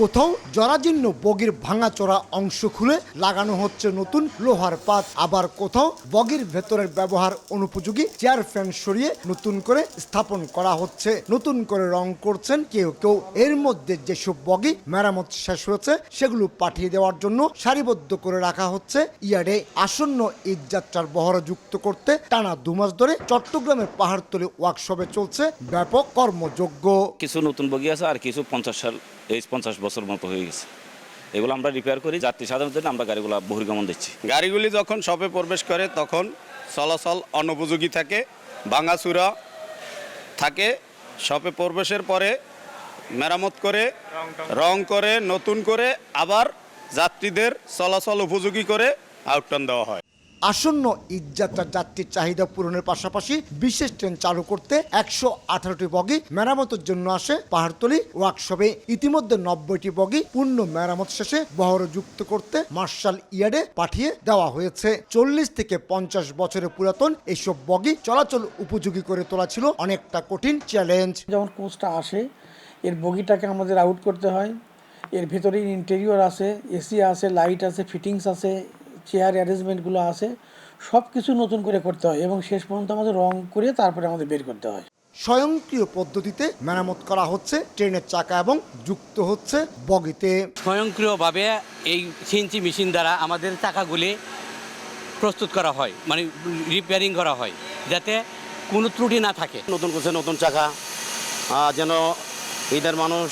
কোথাও জরাজীর্ণ বগির ভাঙাচোরা অংশ খুলে লাগানো হচ্ছে নতুন লোহার পাত, আবার কোথাও বগির ভেতরের ব্যবহার অনুপযোগী চেয়ার ফ্যান সরিয়ে নতুন করে স্থাপন করা হচ্ছে। নতুন করে রং করছেন কেউ কেউ। এর মধ্যে যেসব বগি মেরামত শেষ হয়েছে সেগুলো পাঠিয়ে দেওয়ার জন্য সারিবদ্ধ করে রাখা হচ্ছে ইয়ার্ডে। আসন্ন ঈদযাত্রার বহর যুক্ত করতে টানা 2 মাস ধরে চট্টগ্রামের পাহাড়তলী ওয়ার্কশপে চলছে ব্যাপক কর্মযজ্ঞ। কিছু নতুন বগি আছে আর কিছু 50 বছর মতো হয়ে গেছে। এগুলো আমরা রিপেয়ার করি, যাত্রী সাধারণের জন্য আমরা গাড়িগুলো বহির্গমন দিচ্ছি। গাড়িগুলি যখন শপে প্রবেশ করে তখন চলাচল অনুপযোগী থাকে, ভাঙাচুরা থাকে। শপে প্রবেশের পরে মেরামত করে রং করে নতুন করে আবার যাত্রীদের চলাচল উপযোগী করে আউটটার্ন দেওয়া হয়। আসন্ন ঈদযাত্রার যাত্রীর চাহিদা পূরণের পাশাপাশি বিশেষ ট্রেন চালু করতে 118টি বগি মেরামতের জন্য আসে পাহাড়তলী ওয়ার্কশপে। ইতিমধ্যে 90টি বগি পূর্ণ মেরামত শেষে বহরে যুক্ত করতে মার্শাল ইয়ার্ডে পাঠিয়ে দেওয়া হয়েছে। 40 থেকে 50 বছরের পুরাতন এইসব বগি চলাচল উপযোগী করে তোলা ছিল অনেকটা কঠিন চ্যালেঞ্জ। যখন কোচটা আসে এর বগিটাকে আমাদের আউট করতে হয়। এর ভেতরে ইন্টেরিয়র আছে, এসি আছে, লাইট আছে, ফিটিংস আছে, চেয়ার অ্যারেঞ্জমেন্টগুলো আছে, সব কিছু নতুন করে করতে হয় এবং শেষ পর্যন্ত আমাদের রং করে তারপরে আমাদের বের করতে হয়। স্বয়ংক্রিয় পদ্ধতিতে মেরামত করা হচ্ছে ট্রেনের চাকা এবং যুক্ত হচ্ছে বগিতে। স্বয়ংক্রিয়ভাবে এই সিএনসি মেশিন দ্বারা আমাদের চাকাগুলি প্রস্তুত করা হয়, মানে রিপেয়ারিং করা হয়, যাতে কোনো ত্রুটি না থাকে। নতুন করছে নতুন চাকা, যেন ঈদের মানুষ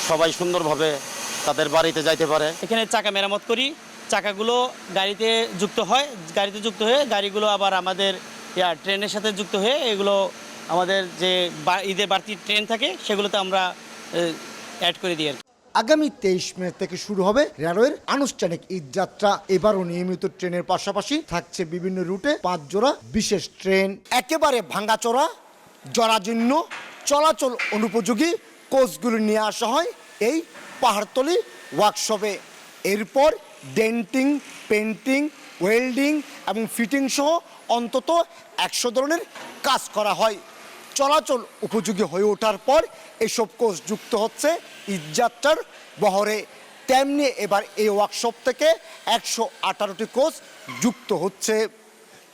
সবাই সুন্দরভাবে তাদের বাড়িতে যাইতে পারে। এখানে চাকা মেরামত করি, চাকাগুলো গাড়িতে যুক্ত হয়, গাড়িতে যুক্ত হয়ে গাড়িগুলো আবার আমাদের ট্রেনের সাথে যুক্ত হয়ে এগুলো আমাদের যে ঈদের বাড়তি ট্রেন থাকে সেগুলোতে আমরা অ্যাড করে দিই। আগামী 23 মে থেকে শুরু হবে রেলওয়ের আনুষ্ঠানিক ঈদযাত্রা। এবারও নিয়মিত ট্রেনের পাশাপাশি থাকছে বিভিন্ন রুটে 5 জোড়া বিশেষ ট্রেন। একেবারে ভাঙাচোরা জরাজীর্ণ চলাচল অনুপযোগী কোচগুলো নিয়ে আসা হয় এই পাহাড়তলী ওয়ার্কশপে। এরপর ডেন্টিং, পেন্টিং, ওয়েল্ডিং এবং ফিটিং সহ অন্তত 100 ধরনের কাজ করা হয়। চলাচল উপযোগী হয়ে ওঠার পর এসব কোচ যুক্ত হচ্ছে ঈদযাত্রার বহরে। তেমনি এবার এই ওয়ার্কশপ থেকে 118টি কোচ যুক্ত হচ্ছে।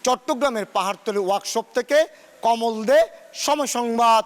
চট্টগ্রামের পাহাড়তলী ওয়ার্কশপ থেকে কমল দে, সময় সংবাদ।